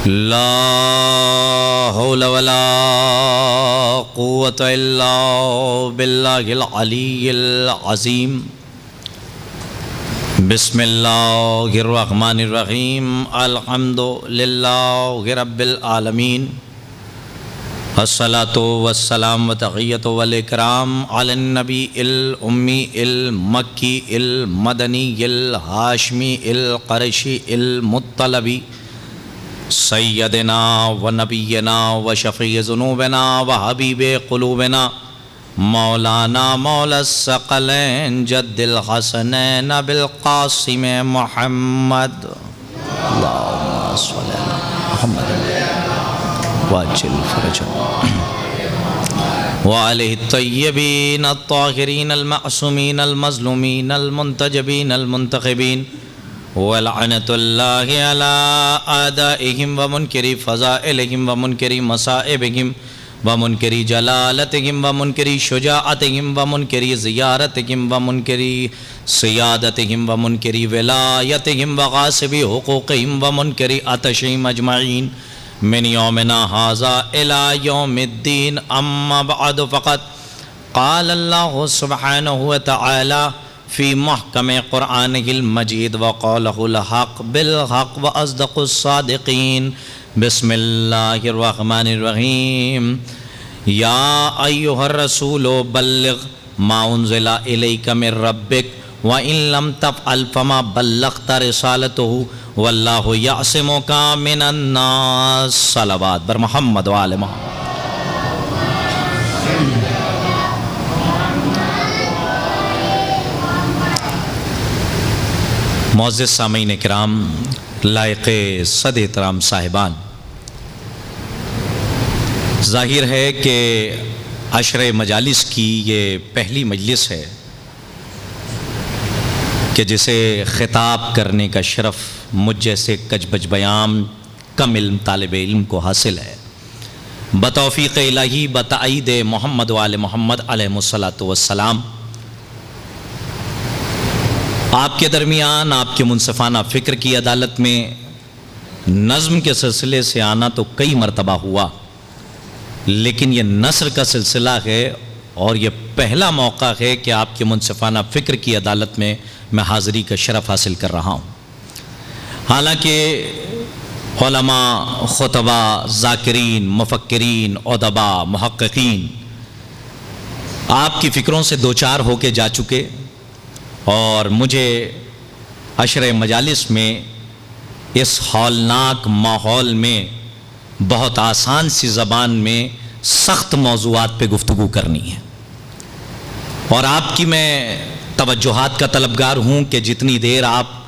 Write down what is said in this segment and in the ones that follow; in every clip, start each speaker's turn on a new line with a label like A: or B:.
A: لا حول ولا قوة الا باللہ العلی العظیم۔ بسم اللہ الرحمن الرحیم۔ الحمد للہ رب العالمین، الصلاۃ والسلام وتحیۃ والاکرام علی النبی الامی المکی المدنی الہاشمی القرشی المطلبی سیدنا و نبینا و شفیع ذنوبنا و حبیب قلوبنا مولانا مولا الثقلین جد الحسنین بالقاسم محمد اللہم صلی علی محمد واجل فرجہ وعلیہ الطیبین الطاہرین المعصومین المظلومین المنتجبین المنتخبین ولعنت اللہ علی اعدائہم ومنکری فضائلہم ومنکری مصائبہم ومنکری جلالتہم ومنکری شجاعتہم ومنکری زیارتہم ومنکری سیادتہم ومنکری ولایتہم وغاصبی حقوقہم ومنکری عطشہم اجمعین من یومنا ھذا الی یوم الدین اما بعد فقط قال اللہ سبحانہ وتعالی فی محکم قرآنہ المجید وقالہ الحق بالحق واصدق الصادقین۔ بسم اللہ الرحمن الرحیم۔ یا ایہا الرسول بلغ ما انزل الیک من ربک وَإِن لَمْ تَفْعَلْ فَمَا بَلَّغْتَ رِسَالَتَهُ وَاللَّهُ يَعْصِمُكَ مِنَ النَّاسِ۔ صلوات بر محمد وآل محمد۔ معزز سامعین کرام، لائق صد احترام صاحبان، ظاہر ہے کہ عشرہ مجالس کی یہ پہلی مجلس ہے کہ جسے خطاب کرنے کا شرف مجھ جیسے کج بج بیان کم علم طالب علم کو حاصل ہے۔ بتوفیق الہی بتائید محمد وآل محمد علیہ الصلاۃ والسلام، آپ کے درمیان آپ کے منصفانہ فکر کی عدالت میں نظم کے سلسلے سے آنا تو کئی مرتبہ ہوا، لیکن یہ نثر کا سلسلہ ہے اور یہ پہلا موقع ہے کہ آپ کے منصفانہ فکر کی عدالت میں حاضری کا شرف حاصل کر رہا ہوں۔ حالانکہ علماء، خطباء، ذاکرین، مفکرین، ادباء، محققین آپ کی فکروں سے دوچار ہو کے جا چکے، اور مجھے عشرہ مجالس میں اس ہولناک ماحول میں بہت آسان سی زبان میں سخت موضوعات پہ گفتگو کرنی ہے، اور آپ کی میں توجہات کا طلبگار ہوں کہ جتنی دیر آپ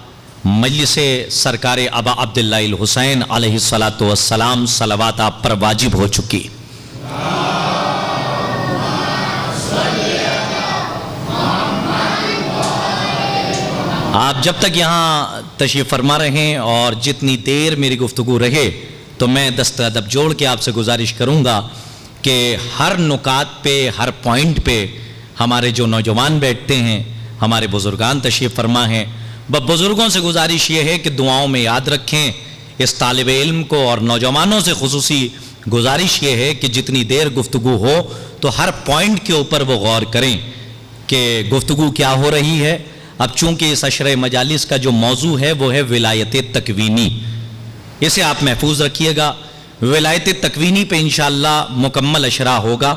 A: مجلس سرکار ابا عبداللہ الحسین علیہ الصلاۃ والسلام صلوات آپ پر واجب ہو چکی، آپ جب تک یہاں تشریف فرما رہیں اور جتنی دیر میری گفتگو رہے تو میں دست ادب جوڑ کے آپ سے گزارش کروں گا کہ ہر نکات پہ، ہر پوائنٹ پہ ہمارے جو نوجوان بیٹھتے ہیں، ہمارے بزرگان تشریف فرما ہیں، بزرگوں سے گزارش یہ ہے کہ دعاؤں میں یاد رکھیں اس طالب علم کو، اور نوجوانوں سے خصوصی گزارش یہ ہے کہ جتنی دیر گفتگو ہو تو ہر پوائنٹ کے اوپر وہ غور کریں کہ گفتگو کیا ہو رہی ہے۔ اب چونکہ اس عشرہ مجالس کا جو موضوع ہے وہ ہے ولایت تکوینی، اسے آپ محفوظ رکھیے گا۔ ولایت تکوینی پہ انشاءاللہ مکمل اشرح ہوگا،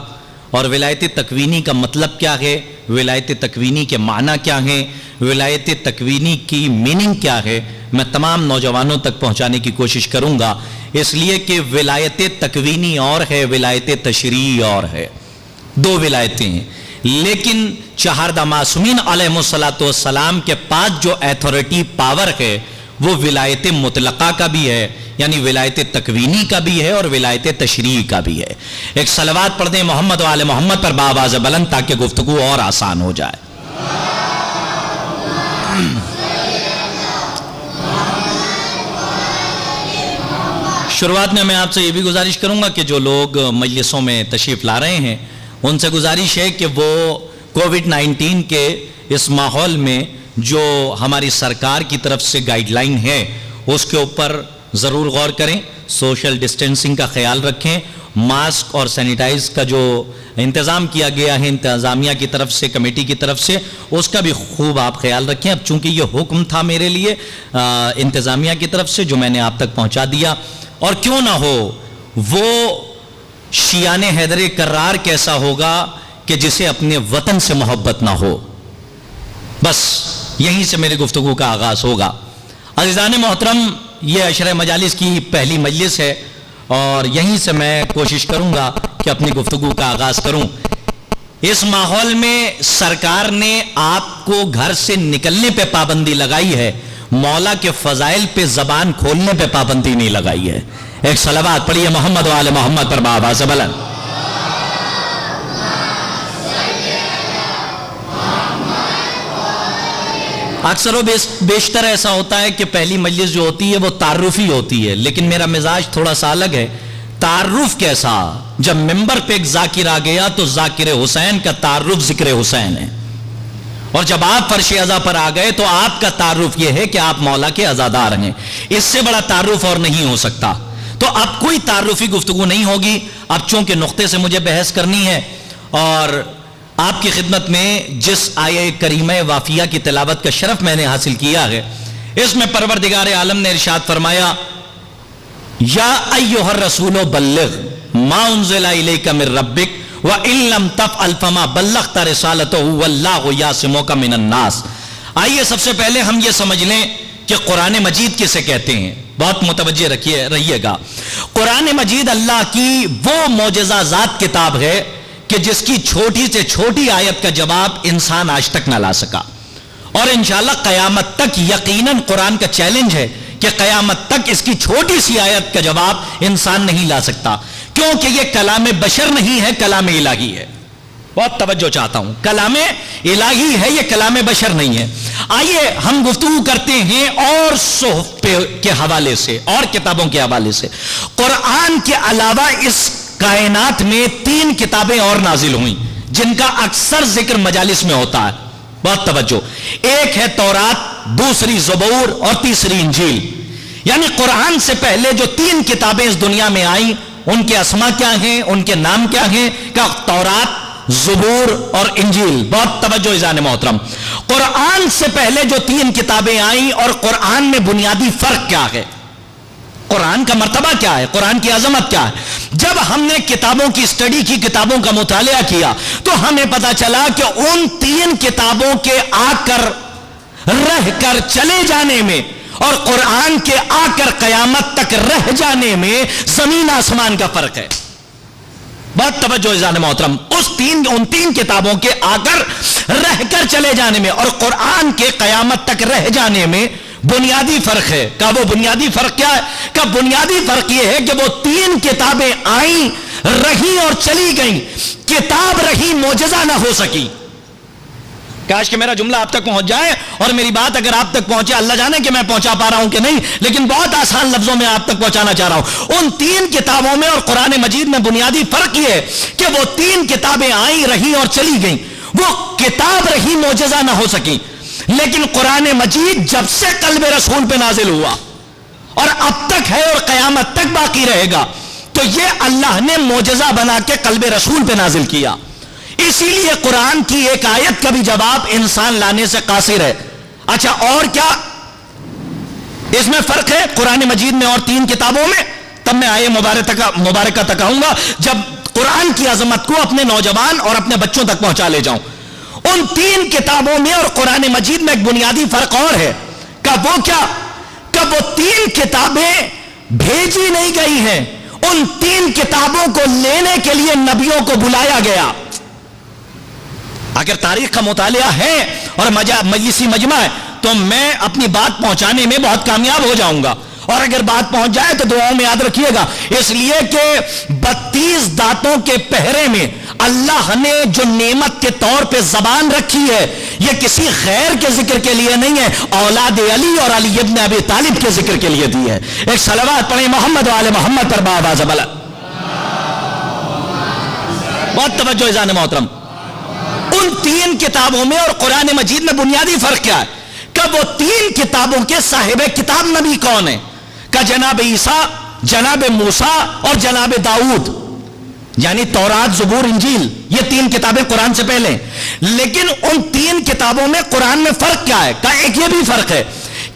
A: اور ولایت تکوینی کا مطلب کیا ہے، ولایت تکوینی کے معنی کیا ہیں، ولایت تکوینی کی میننگ کیا ہے، میں تمام نوجوانوں تک پہنچانے کی کوشش کروں گا، اس لیے کہ ولایت تکوینی اور ہے، ولایت تشریعی اور ہے، دو ولایتیں ہیں، لیکن چہاردہ معصومین علیہ الصلاۃ والسلام کے پاس جو ایتھارٹی پاور ہے وہ ولایت مطلقہ کا بھی ہے، یعنی ولایت تکوینی کا بھی ہے اور ولایت تشریعی کا بھی ہے۔ ایک صلوات پڑھ دیں محمد و آل محمد پر بآواز بلند تاکہ گفتگو اور آسان ہو جائے۔ شروعات میں آپ سے یہ بھی گزارش کروں گا کہ جو لوگ مجلسوں میں تشریف لا رہے ہیں ان سے گزارش ہے کہ وہ کووڈ-19 کے اس ماحول میں جو ہماری سرکار کی طرف سے گائیڈ لائن ہے اس کے اوپر ضرور غور کریں۔ سوشل ڈسٹینسنگ کا خیال رکھیں, ماسک اور سینیٹائز کا جو انتظام کیا گیا ہے انتظامیہ کی طرف سے, کمیٹی کی طرف سے, اس کا بھی خوب آپ خیال رکھیں. اب چونکہ یہ حکم تھا میرے لیے انتظامیہ کی طرف سے جو میں نے آپ تک پہنچا دیا. اور کیوں نہ ہو وہ شیعان حیدر کرار کیسا ہوگا کہ جسے اپنے وطن سے محبت نہ ہو. بس یہیں سے میری گفتگو کا آغاز ہوگا. عزیزان محترم, یہ عشرہ مجالس کی پہلی مجلس ہے اور یہیں سے میں کوشش کروں گا کہ اپنی گفتگو کا آغاز کروں. اس ماحول میں سرکار نے آپ کو گھر سے نکلنے پہ پابندی لگائی ہے, مولا کے فضائل پہ زبان کھولنے پہ پابندی نہیں لگائی ہے. ایک صلوات پڑھیے محمد وآل محمد پر بآواز بلند. اکثر و بیشتر ایسا ہوتا ہے کہ پہلی مجلس جو ہوتی ہے وہ تعارفی ہوتی ہے, لیکن میرا مزاج تھوڑا سا الگ ہے. تعارف کیسا؟ جب ممبر پہ ایک ذاکر آ گیا تو ذاکر حسین کا تعارف ذکر حسین ہے, اور جب آپ فرش عزا پر آ گئے تو آپ کا تعارف یہ ہے کہ آپ مولا کے عزادار ہیں. اس سے بڑا تعارف اور نہیں ہو سکتا. تو اب کوئی تعارفی گفتگو نہیں ہوگی. اب چونکہ نقطے سے مجھے بحث کرنی ہے اور آپ کی خدمت میں جس آیہ کریمہ وافیہ کی تلاوت کا شرف میں نے حاصل کیا ہے, اس میں پروردگار عالم نے ارشاد فرمایا, یا ایھا الرسول بلغ ما انزل الیک من ربک وان لم تفعل فما بلغت رسالتہ واللہ یعصمک من الناس. آئیے سب سے پہلے ہم یہ سمجھ لیں کہ قرآن مجید کسے کہتے ہیں. بہت متوجہ رہیے گا. قرآن مجید اللہ کی وہ معجزہ ذات کتاب ہے کہ جس کی چھوٹی سے چھوٹی آیت کا جواب انسان آج تک نہ لا سکا, اور انشاءاللہ قیامت تک یقیناً قرآن کا چیلنج ہے کہ قیامت تک اس کی چھوٹی سی آیت کا جواب انسان نہیں لا سکتا, کیونکہ یہ کلام بشر نہیں ہے, کلام الہی ہے. بہت توجہ چاہتا ہوں, کلام الہی ہے, یہ کلام بشر نہیں ہے. آئیے ہم گفتگو کرتے ہیں اور صحف کے حوالے سے اور کتابوں کے حوالے سے. قرآن کے علاوہ اس کائنات میں 3 کتابیں اور نازل ہوئیں جن کا اکثر ذکر مجالس میں ہوتا ہے. بہت توجہ. ایک ہے تورات, دوسری زبور اور تیسری انجیل. یعنی قرآن سے پہلے جو 3 کتابیں اس دنیا میں آئیں ان کے اسما کیا ہیں, ان کے نام کیا ہیں؟ کہ تورات, زبور اور انجیل. بہت توجہ عزیزان محترم. قرآن سے پہلے جو 3 کتابیں آئیں اور قرآن میں بنیادی فرق کیا ہے, قرآن کا مرتبہ کیا ہے, قرآن کی عظمت کیا ہے. جب ہم نے کتابوں کی اسٹڈی کی, کتابوں کا مطالعہ کیا, تو ہمیں پتا چلا کہ ان 3 کتابوں کے آ کر رہ کر چلے جانے میں اور قرآن کے آ کر قیامت تک رہ جانے میں زمین آسمان کا فرق ہے. بہت توجہ عزیزان محترم. ان 3 کتابوں کے آ کر رہ کر چلے جانے میں اور قرآن کے قیامت تک رہ جانے میں بنیادی فرق ہے. کہ وہ بنیادی فرق کیا ہے؟ کہ بنیادی فرق یہ ہے کہ وہ 3 کتابیں آئیں, رہیں اور چلی گئیں. کتاب رہی, معجزہ نہ ہو سکی. کاش کہ میرا جملہ آپ تک پہنچ جائے, اور میری بات اگر آپ تک پہنچے, اللہ جانے کہ میں پہنچا پا رہا ہوں کہ نہیں, لیکن بہت آسان لفظوں میں آپ تک پہنچانا چاہ رہا ہوں. ان 3 کتابوں میں اور قرآن مجید میں بنیادی فرق یہ ہے کہ وہ 3 کتابیں آئیں, رہیں اور چلی گئیں. وہ کتاب رہی, معجزہ نہ ہو سکی. لیکن قرآن مجید جب سے قلب رسول پہ نازل ہوا اور اب تک ہے اور قیامت تک باقی رہے گا, تو یہ اللہ نے معجزہ بنا کے قلب رسول پہ نازل کیا. اسی لیے قرآن کی ایک آیت کا بھی جواب انسان لانے سے قاصر ہے. اچھا, اور کیا اس میں فرق ہے قرآن مجید میں اور 3 کتابوں میں؟ تب میں آیے مبارکہ تک آؤں گا جب قرآن کی عظمت کو اپنے نوجوان اور اپنے بچوں تک پہنچا لے جاؤں. ان 3 کتابوں میں اور قرآن مجید میں ایک بنیادی فرق اور ہے. کہ وہ کیا؟ کہ وہ 3 کتابیں بھیجی نہیں گئی ہیں, ان 3 کتابوں کو لینے کے لیے نبیوں کو بلایا گیا. اگر تاریخ کا مطالعہ ہے اور مجلسی مجمع ہے تو میں اپنی بات پہنچانے میں بہت کامیاب ہو جاؤں گا, اور اگر بات پہنچ جائے تو دعاؤں میں یاد رکھیے گا. اس لیے کہ 32 دانتوں کے پہرے میں اللہ نے جو نعمت کے طور پہ زبان رکھی ہے, یہ کسی غیر کے ذکر کے لیے نہیں ہے, اولاد علی اور علی ابن ابی طالب کے ذکر کے لیے دی ہے. ایک صلوات پڑھیں محمد وآل محمد پر بآواز بلند. بہت توجہ عزیزان محترم. ان 3 کتابوں میں اور قرآن مجید میں بنیادی فرق کیا ہے؟ کہ وہ 3 کتابوں کے صاحب کتاب نبی کون ہیں؟ کہ جناب عیسیٰ جناب موسیٰ اور جناب داؤد، یعنی تورات، زبور، انجیل، یہ 3 کتابیں قرآن سے پہلے. لیکن ان 3 کتابوں میں قرآن میں فرق کیا ہے؟ کہ ایک یہ بھی فرق ہے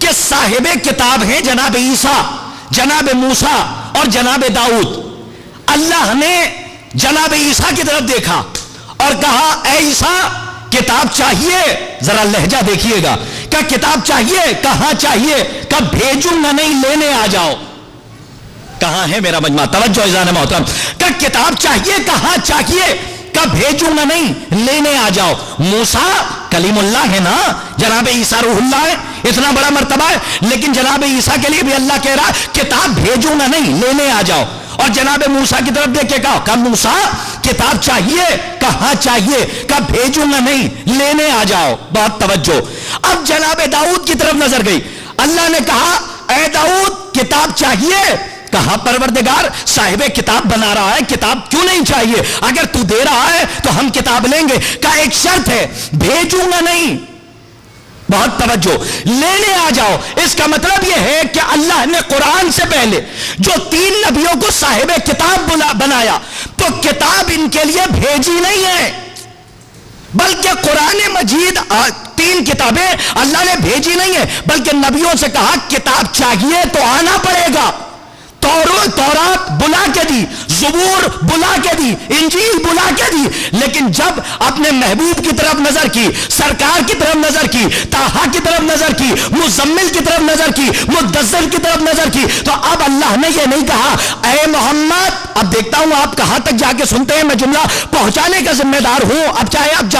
A: کہ صاحب کتاب ہیں جناب عیسیٰ، جناب موسیٰ اور جناب داؤد. اللہ نے جناب عیسیٰ کی طرف دیکھا اور کہا اے عیسیٰ کتاب چاہیے؟ ذرا لہجہ دیکھیے گا. کیا کتاب چاہیے؟ کہاں چاہیے؟ کہ بھیجوں گا نہیں، لینے آ جاؤ. کہاں ہے میرا مجمع؟ توجہ عزیزان محترم. کہ کتاب چاہیے؟ کہاں چاہیے؟ کہ بھیجوں گا نہیں، لینے آ جاؤ. موسیٰ کلیم اللہ ہے نا، جناب عیسیٰ روح اللہ ہے، اتنا بڑا مرتبہ ہے. لیکن جناب عیسیٰ کے لیے بھی اللہ کہہ رہا ہے کتاب بھیجوں گا نہیں، لینے آ جاؤ. اور جناب موسیٰ کی طرف دیکھ کے کہا کہ موسیٰ کتاب چاہیے؟ کہاں چاہیے؟ کہ بھیجوں گا نہیں، لینے آ جاؤ. بہت توجہ. اب جناب داؤد کی طرف نظر گئی. اللہ نے کہا اے داؤد کتاب چاہیے؟ کہا پروردگار صاحب کتاب بنا رہا ہے، کتاب کیوں نہیں چاہیے؟ اگر تو دے رہا ہے تو ہم کتاب لیں گے. کہا ایک شرط ہے، بھیجوں گا نہیں. بہت توجہ. لینے آ جاؤ. اس کا مطلب یہ ہے کہ اللہ نے قرآن سے پہلے جو 3 نبیوں کو صاحب کتاب بنایا تو کتاب ان کے لیے بھیجی نہیں ہے، بلکہ قرآن مجید 3 کتابیں اللہ نے بھیجی نہیں ہے، بلکہ نبیوں سے کہا کتاب چاہیے تو آنا پڑے گا. تورات بلا کے دی، زبور بلا کے دی، انجیل بلا کے دی. لیکن جب اپنے محبوب کی طرف نظر کی، سرکار کی طرف نظر کی، طٰہٰ کی طرف نظر کی، مزمل کی طرف نظر کی، مدثر کی طرف نظر کی، تو اب اللہ نے یہ نہیں کہا اے محمد. اب دیکھتا ہوں آپ کہاں تک جا کے سنتے ہیں، میں جملہ پہنچانے کا ذمہ دار ہوں. اب چاہے آپ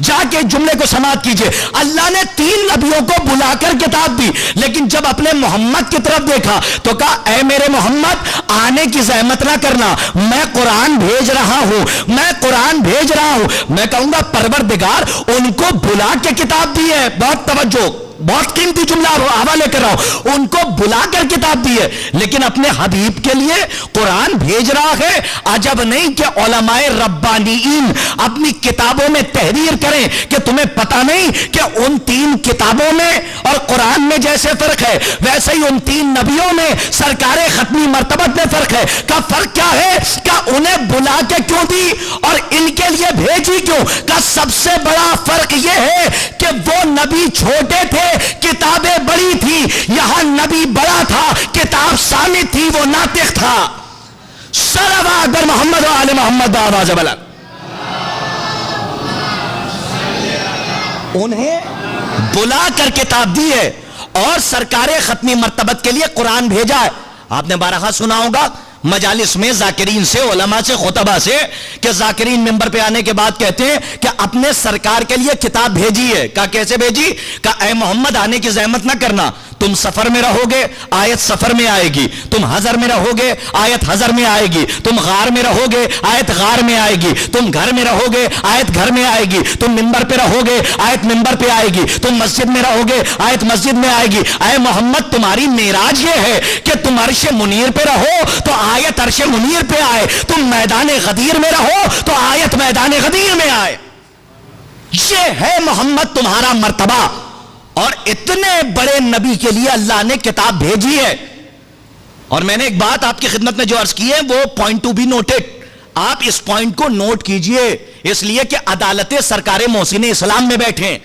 A: جا کے جملے کو سماعت کیجئے. اللہ نے 3 نبیوں کو بلا کر کتاب دی، لیکن جب اپنے محمد کی طرف دیکھا تو کہا اے میرے محمد آنے کی زحمت نہ کرنا، میں قرآن بھیج رہا ہوں، میں قرآن بھیج رہا ہوں. میں کہوں گا پروردگار ان کو بلا کے کتاب دی ہے. بہت توجہ، بہت قیمتی جملہ حوالے کر رہا ہوں. ان کو بلا کر کتاب دی ہے، لیکن اپنے حبیب کے لیے قرآن بھیج رہا ہے. عجب نہیں کہ علماء ربانیین اپنی کتابوں میں تحریر کریں کہ تمہیں پتہ نہیں کہ ان 3 کتابوں میں اور قرآن میں جیسے فرق ہے ویسے ہی ان 3 نبیوں میں سرکار ختمی مرتبت میں فرق ہے. کا فرق کیا ہے؟ کہ انہیں بلا کے کیوں دی اور ان کے لیے بھیجی کیوں؟ کا سب سے بڑا فرق یہ ہے کہ وہ نبی چھوٹے تھے، کتابیں بڑی تھی. یہاں نبی بڑا تھا، کتاب صامت تھی، وہ ناطق تھا. صلوات اکبر محمد و آل محمد آواز بلند. انہیں بلا کر کتاب دی ہے اور سرکار ختمی مرتبت کے لیے قرآن بھیجا ہے. آپ نے بارہا سنا ہوگا مجالس میں ذاکرین سے، علماء سے، خطبہ سے کہ ذاکرین ممبر پہ آنے کے بعد کہتے ہیں کہ اپنے سرکار کے لیے کتاب بھیجی ہے. کہا کیسے بھیجی؟ کہا اے محمد آنے کی زحمت نہ کرنا، تم سفر میں رہو گے آیت سفر میں آئے گی، تم حضر میں رہو گے آیت حضر میں آئے گی، تم غار میں رہو گے آیت غار میں آئے گی، تم گھر میں رہو گے آیت گھر میں آئے گی، تم ممبر پہ رہو گے آیت ممبر پہ آئے گی، تم مسجد میں رہو گے آیت مسجد میں آئے گی. اے محمد تمہاری معراج یہ ہے کہ تم عرش منیر پہ رہو تو آیت عرش منیر پہ آئے، تم میدان غدیر میں رہو تو آیت میدان غدیر میں آئے. یہ ہے محمد تمہارا مرتبہ. اور اتنے بڑے نبی کے لیے اللہ نے کتاب بھیجی ہے. اور میں نے ایک بات آپ کی خدمت میں جو عرض کی ہے وہ پوائنٹ ٹو بی نوٹڈ. آپ اس پوائنٹ کو نوٹ کیجئے، اس لیے کہ عدالت سرکار محسن اسلام میں بیٹھے.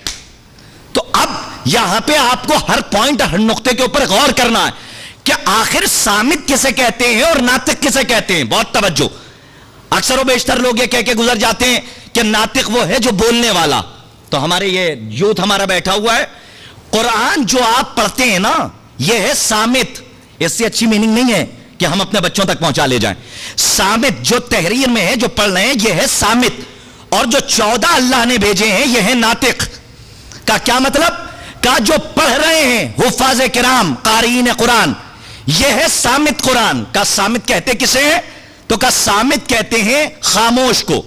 A: تو اب یہاں پہ آپ کو ہر پوائنٹ، ہر نقطے کے اوپر غور کرنا ہے کہ آخر صامت کسے کہتے ہیں اور ناطق کسے کہتے ہیں. بہت توجہ. اکثر و بیشتر لوگ یہ کہہ کے گزر جاتے ہیں کہ ناطق وہ ہے جو بولنے والا. تو ہمارے یہ یوتھ ہمارا بیٹھا ہوا ہے، قرآن جو آپ پڑھتے ہیں نا یہ ہے صامت. اس سے اچھی میننگ نہیں ہے کہ ہم اپنے بچوں تک پہنچا لے جائیں. صامت جو تحریر میں ہے، جو پڑھ رہے ہیں، یہ ہے صامت. اور جو 14 اللہ نے بھیجے ہیں یہ ہے ناطق. کا کیا مطلب؟ کا جو پڑھ رہے ہیں حفاظ کرام، قارئین قرآن، یہ ہے صامت قرآن. کا صامت کہتے کسے ہیں؟ تو کا صامت کہتے ہیں خاموش کو.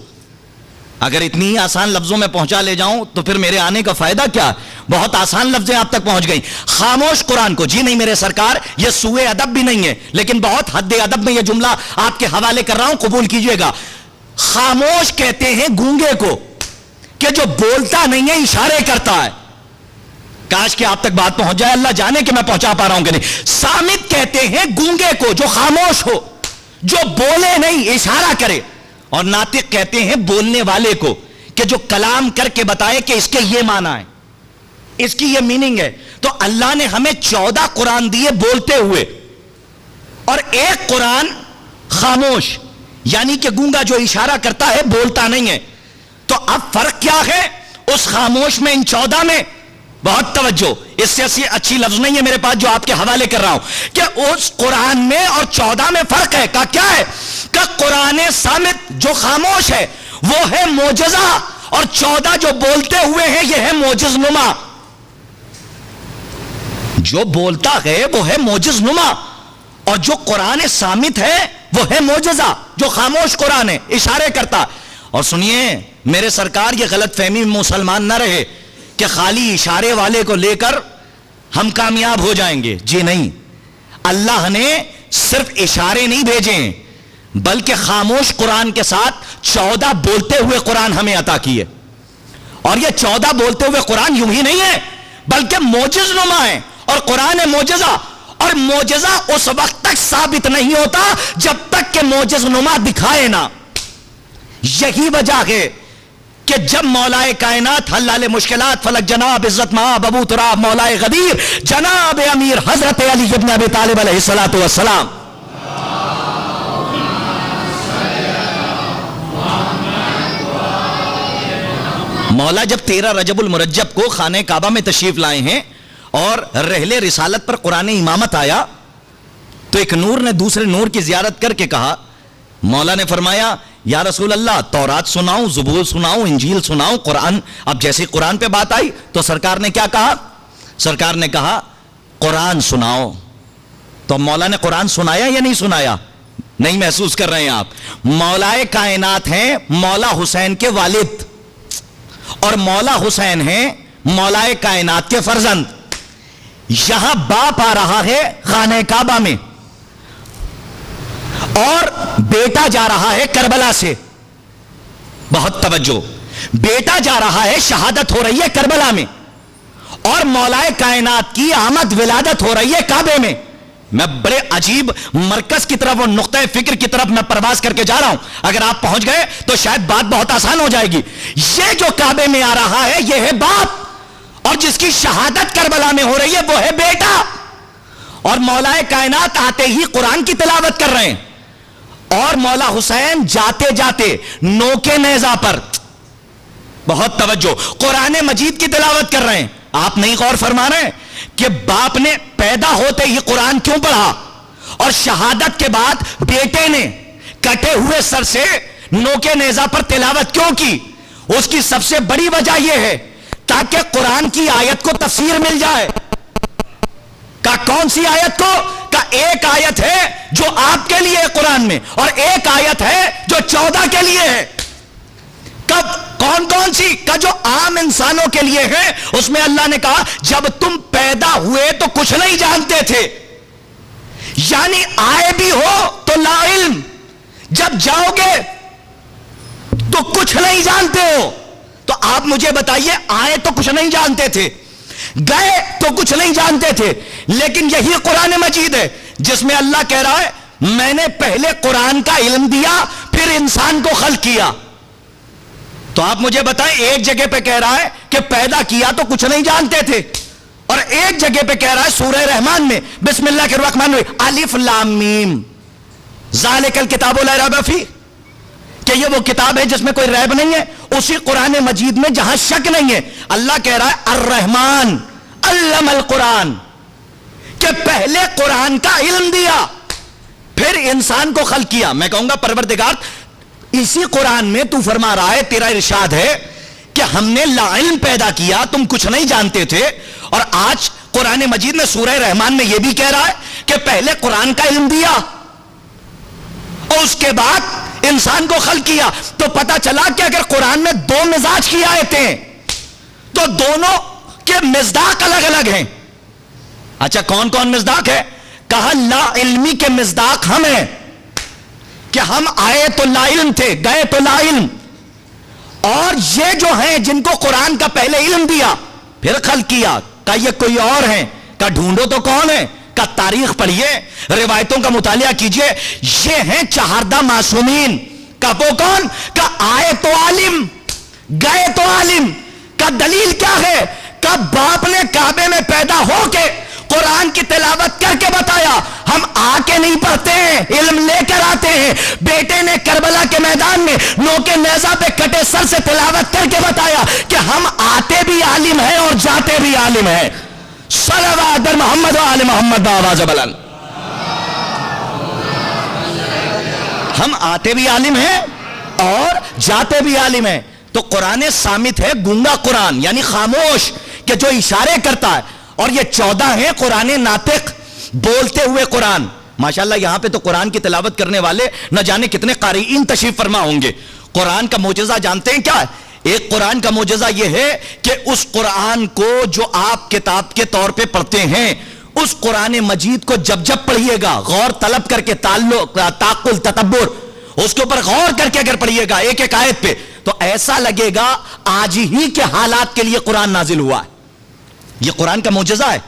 A: اگر اتنی آسان لفظوں میں پہنچا لے جاؤں تو پھر میرے آنے کا فائدہ کیا؟ بہت آسان لفظیں آپ تک پہنچ گئی. خاموش قرآن کو. جی نہیں میرے سرکار، یہ سوء ادب بھی نہیں ہے، لیکن بہت حد ادب میں یہ جملہ آپ کے حوالے کر رہا ہوں، قبول کیجئے گا. خاموش کہتے ہیں گونگے کو، کہ جو بولتا نہیں ہے، اشارے کرتا ہے. کاش کہ آپ تک بات پہنچ جائے، اللہ جانے کہ میں پہنچا پا رہا ہوں کہ نہیں. صامت کہتے ہیں گونگے کو جو خاموش ہو، جو بولے نہیں، اشارہ کرے. اور ناطق کہتے ہیں بولنے والے کو کہ جو کلام کر کے بتائے کہ اس کے یہ معنی ہے، اس کی یہ میننگ ہے. تو اللہ نے ہمیں 14 قرآن دیے بولتے ہوئے اور ایک قرآن خاموش، یعنی کہ گونگا جو اشارہ کرتا ہے، بولتا نہیں ہے. تو اب فرق کیا ہے اس خاموش میں، ان 14 میں؟ بہت توجہ، اس سے اچھی لفظ نہیں ہے میرے پاس جو آپ کے حوالے کر رہا ہوں کہ اس قرآن میں اور 14 میں فرق ہے. کا کیا ہے؟ کہ قرآن صامت جو خاموش ہے وہ ہے معجزہ، اور 14 جو بولتے ہوئے ہیں یہ ہے معجز نما. جو بولتا ہے وہ ہے معجز نما، اور جو قرآن صامت ہے وہ ہے معجزہ، جو خاموش قرآن ہے، اشارے کرتا. اور سنیے میرے سرکار، یہ غلط فہمی مسلمان نہ رہے کہ خالی اشارے والے کو لے کر ہم کامیاب ہو جائیں گے. جی نہیں، اللہ نے صرف اشارے نہیں بھیجے ہیں بلکہ خاموش قرآن کے ساتھ 14 بولتے ہوئے قرآن ہمیں عطا کیے. اور یہ 14 بولتے ہوئے قرآن یوں ہی نہیں ہے بلکہ معجز نما ہے، اور قرآن ہے معجزہ. اور معجزہ اس وقت تک ثابت نہیں ہوتا جب تک کہ معجز نما دکھائے نہ. یہی وجہ ہے کہ جب مولائے کائنات حلال مشکلات فلک جناب عزت مآب ابو تراب مولائے غدیر جناب امیر حضرت علی ابن ابی طالب علیہ الصلوۃ والسلام مولا جب 13 رجب المرجب کو خانہ کعبہ میں تشریف لائے ہیں اور رحل رسالت پر قرآن امامت آیا تو ایک نور نے دوسرے نور کی زیارت کر کے کہا، مولا نے فرمایا یا رسول اللہ تورات سناؤں، زبور سناؤں، انجیل سناؤں، قرآن. اب جیسے قرآن پہ بات آئی تو سرکار نے کیا کہا؟ سرکار نے کہا قرآن سناؤ. تو مولا نے قرآن سنایا یا نہیں سنایا؟ نہیں محسوس کر رہے ہیں آپ؟ مولائے کائنات ہیں مولا حسین کے والد، اور مولا حسین ہیں مولائے کائنات کے فرزند. یہاں باپ آ رہا ہے خانہ کعبہ میں اور بیٹا جا رہا ہے کربلا سے. بہت توجہ، بیٹا جا رہا ہے، شہادت ہو رہی ہے کربلا میں، اور مولائے کائنات کی آمد ولادت ہو رہی ہے کعبے میں. میں بڑے عجیب مرکز کی طرف اور نقطہ فکر کی طرف میں پرواز کر کے جا رہا ہوں. اگر آپ پہنچ گئے تو شاید بات بہت آسان ہو جائے گی. یہ جو کعبے میں آ رہا ہے یہ ہے باپ، اور جس کی شہادت کربلا میں ہو رہی ہے وہ ہے بیٹا. اور مولائے کائنات آتے ہی قرآن کی تلاوت کر رہے ہیں، اور مولا حسین جاتے جاتے نوکے نیزہ پر، بہت توجہ، قرآن مجید کی تلاوت کر رہے ہیں. آپ نہیں غور فرما رہے کہ باپ نے پیدا ہوتے ہی قرآن کیوں پڑھا، اور شہادت کے بعد بیٹے نے کٹے ہوئے سر سے نوکے نیزہ پر تلاوت کیوں کی؟ اس کی سب سے بڑی وجہ یہ ہے تاکہ قرآن کی آیت کو تفسیر مل جائے. کا کون سی آیت کو؟ کا ایک آیت ہے جو آپ کے لیے قرآن میں، اور ایک آیت ہے جو 14 کے لیے ہے. کب؟ کون کون سی؟ کا جو عام انسانوں کے لیے ہے. اس میں اللہ نے کہا جب تم پیدا ہوئے تو کچھ نہیں جانتے تھے، یعنی آئے بھی ہو تو لا علم، جب جاؤ گے تو کچھ نہیں جانتے ہو. تو آپ مجھے بتائیے، آئے تو کچھ نہیں جانتے تھے، گئے تو کچھ نہیں جانتے تھے، لیکن یہی قرآن مجید ہے جس میں اللہ کہہ رہا ہے میں نے پہلے قرآن کا علم دیا پھر انسان کو خلق کیا. تو آپ مجھے بتائیں، ایک جگہ پہ کہہ رہا ہے کہ پیدا کیا تو کچھ نہیں جانتے تھے، اور ایک جگہ پہ کہہ رہا ہے سورہ رحمان میں بسم اللہ الرحمن الرحیم الف لام میم ذالک الکتاب لا ریب فیہ، کہ یہ وہ کتاب ہے جس میں کوئی ریب نہیں ہے. اسی قرآن مجید میں جہاں شک نہیں ہے اللہ کہہ رہا ہے الرحمن علم القرآن، کہ پہلے قرآن کا علم دیا پھر انسان کو خلق کیا. میں کہوں گا پروردگار اسی قرآن میں تو فرما رہا ہے، تیرا ارشاد ہے کہ ہم نے لا علم پیدا کیا، تم کچھ نہیں جانتے تھے، اور آج قرآن مجید میں سورہ رحمان میں یہ بھی کہہ رہا ہے کہ پہلے قرآن کا علم دیا اور اس کے بعد انسان کو خلق کیا. تو پتا چلا کہ اگر قرآن میں 2 مزاج کی آیتیں ہیں تو دونوں کے مصداق الگ الگ ہیں. اچھا کون کون مصداق ہے؟ کہا لا علمی کے مصداق ہم ہیں کہ ہم آئے تو لا علم تھے، گئے تو لا علم، اور یہ جو ہیں جن کو قرآن کا پہلے علم دیا پھر خلق کیا
B: کہ یہ کوئی اور ہیں؟ کہ ڈھونڈو تو کون ہے؟ کہ تاریخ پڑھیے، روایتوں کا مطالعہ کیجئے، یہ ہیں چہاردہ معصومین۔ کہ وہ کون؟ کہ آئے تو عالم گئے تو عالم۔ کا دلیل کیا ہے؟ کہ باپ نے کعبے میں پیدا ہو کے قرآن کی تلاوت کر کے بتایا، ہم آ کے نہیں پڑھتے ہیں، علم لے کر آتے ہیں۔ بیٹے نے کربلا کے میدان میں نوکے نیزہ پہ کٹے سر سے تلاوت کر کے بتایا کہ ہم آتے بھی عالم ہیں اور جاتے بھی عالم ہیں۔ صلوات بر محمد و آل محمد بآواز بلند۔ ہم آتے بھی عالم ہیں اور جاتے بھی عالم ہیں۔ تو قرآن صامت ہے، گونگا قرآن یعنی خاموش، کہ جو اشارے کرتا ہے، اور یہ 14 ہیں قرآن ناطق، بولتے ہوئے قرآن۔ ماشاءاللہ یہاں پہ تو قرآن کی تلاوت کرنے والے نہ جانے کتنے قارئین تشریف فرما ہوں گے۔ قرآن کا معجزہ جانتے ہیں کیا ہے؟ ایک قرآن کا معجزہ یہ ہے کہ اس قرآن کو جو آپ کتاب کے طور پہ پڑھتے ہیں، اس قرآن مجید کو جب جب پڑھیے گا غور طلب کر کے، تعقل تدبر، اس کے اوپر غور کر کے اگر پڑھیے گا ایک ایک آیت پہ، تو ایسا لگے گا آج ہی کے حالات کے لیے قرآن نازل ہوا ہے۔ یہ قرآن کا معجزہ ہے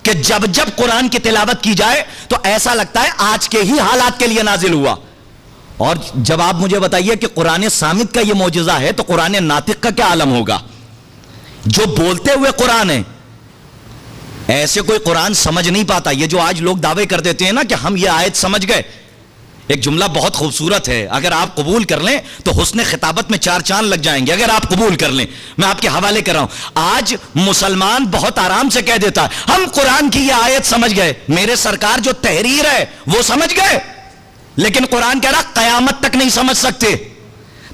B: کہ جب جب قرآن کی تلاوت کی جائے تو ایسا لگتا ہے آج کے ہی حالات کے لیے نازل ہوا۔ اور جب آپ مجھے بتائیے کہ قرآن صامت کا یہ معجزہ ہے تو قرآن ناطق کا کیا عالم ہوگا؟ جو بولتے ہوئے قرآن ہے، ایسے کوئی قرآن سمجھ نہیں پاتا۔ یہ جو آج لوگ دعوے کر دیتے ہیں نا کہ ہم یہ آیت سمجھ گئے، ایک جملہ بہت خوبصورت ہے، اگر آپ قبول کر لیں تو حسن خطابت میں 4 چاند لگ جائیں گے، اگر آپ قبول کر لیں۔ میں آپ کے حوالے کر رہا ہوں، آج مسلمان بہت آرام سے کہہ دیتا ہے ہم قرآن کی یہ آیت سمجھ گئے، میرے سرکار جو تحریر ہے وہ سمجھ گئے، لیکن قرآن کہہ رہا قیامت تک نہیں سمجھ سکتے۔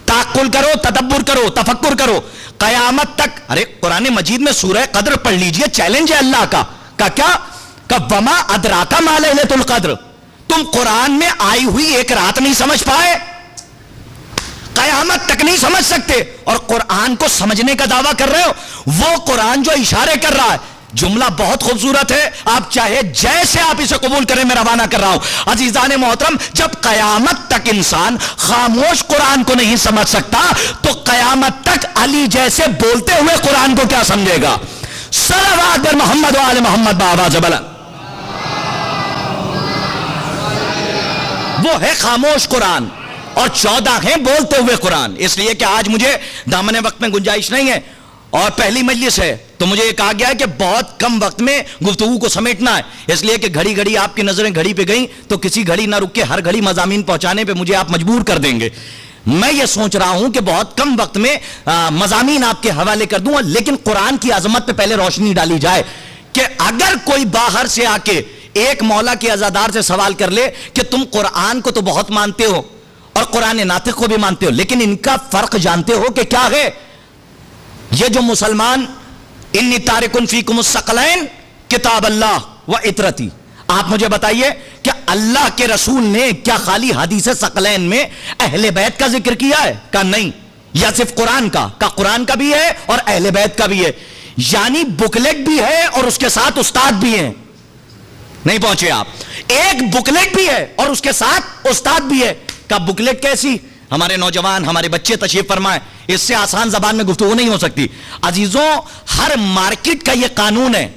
B: تعقل کرو، تدبر کرو، تفکر کرو، قیامت تک۔ ارے قرآن مجید میں سورہ قدر پڑھ لیجئے، چیلنج ہے اللہ کا۔ کیا کہ وما ادراک ما لیلۃ القدر، تم قرآن میں آئی ہوئی ایک رات نہیں سمجھ پائے، قیامت تک نہیں سمجھ سکتے، اور قرآن کو سمجھنے کا دعویٰ کر رہے ہو۔ وہ قرآن جو اشارے کر رہا ہے، جملہ بہت خوبصورت ہے، آپ چاہے جیسے آپ اسے قبول کریں، میں روانہ کر رہا ہوں۔ عزیزان محترم، جب قیامت تک انسان خاموش قرآن کو نہیں سمجھ سکتا تو قیامت تک علی جیسے بولتے ہوئے قرآن کو کیا سمجھے گا؟ صلوات بر محمد و آل محمد بآواز بلند۔ وہ ہے خاموش قرآن اور 14 ہیں بولتے ہوئے قرآن۔ اس لیے کہ آج مجھے دامن وقت میں گنجائش نہیں ہے اور پہلی مجلس ہے، تو مجھے یہ کہا گیا ہے کہ بہت کم وقت میں گفتگو کو سمیٹنا ہے، اس لیے کہ گھڑی گھڑی آپ کی نظریں گھڑی پہ گئیں تو کسی گھڑی نہ رک کے ہر گھڑی مضامین پہنچانے پہ مجھے آپ مجبور کر دیں گے۔ میں یہ سوچ رہا ہوں کہ بہت کم وقت میں مضامین آپ کے حوالے کر دوں، لیکن قرآن کی عظمت پہ پہلے روشنی ڈالی جائے کہ اگر کوئی باہر سے آ کے ایک مولا کے عزادار سے سوال کر لے کہ تم قرآن کو تو بہت مانتے ہو اور قرآن ناطق کو بھی مانتے ہو، لیکن ان کا فرق جانتے ہو کہ کیا ہے؟ یہ جو مسلمان انی تارکن فیکم الثقلین کتاب اللہ و اطرتی، آپ مجھے بتائیے کہ اللہ کے رسول نے کیا خالی حدیث ثقلین میں اہل بیت کا ذکر کیا ہے؟ کہ نہیں، یا صرف قرآن کا؟ کہ قرآن کا بھی ہے اور اہل بیت کا بھی ہے، یعنی بکلیٹ بھی ہے اور اس کے ساتھ استاد بھی ہیں۔ نہیں پہنچے آپ؟ ایک بکلیٹ بھی ہے اور اس کے ساتھ استاد بھی ہے۔ کہ بکلیٹ کیسی؟ ہمارے نوجوان، ہمارے بچے تشریف فرمائیں، اس سے آسان زبان میں گفتگو نہیں ہو سکتی۔ عزیزوں، ہر مارکیٹ کا یہ قانون ہے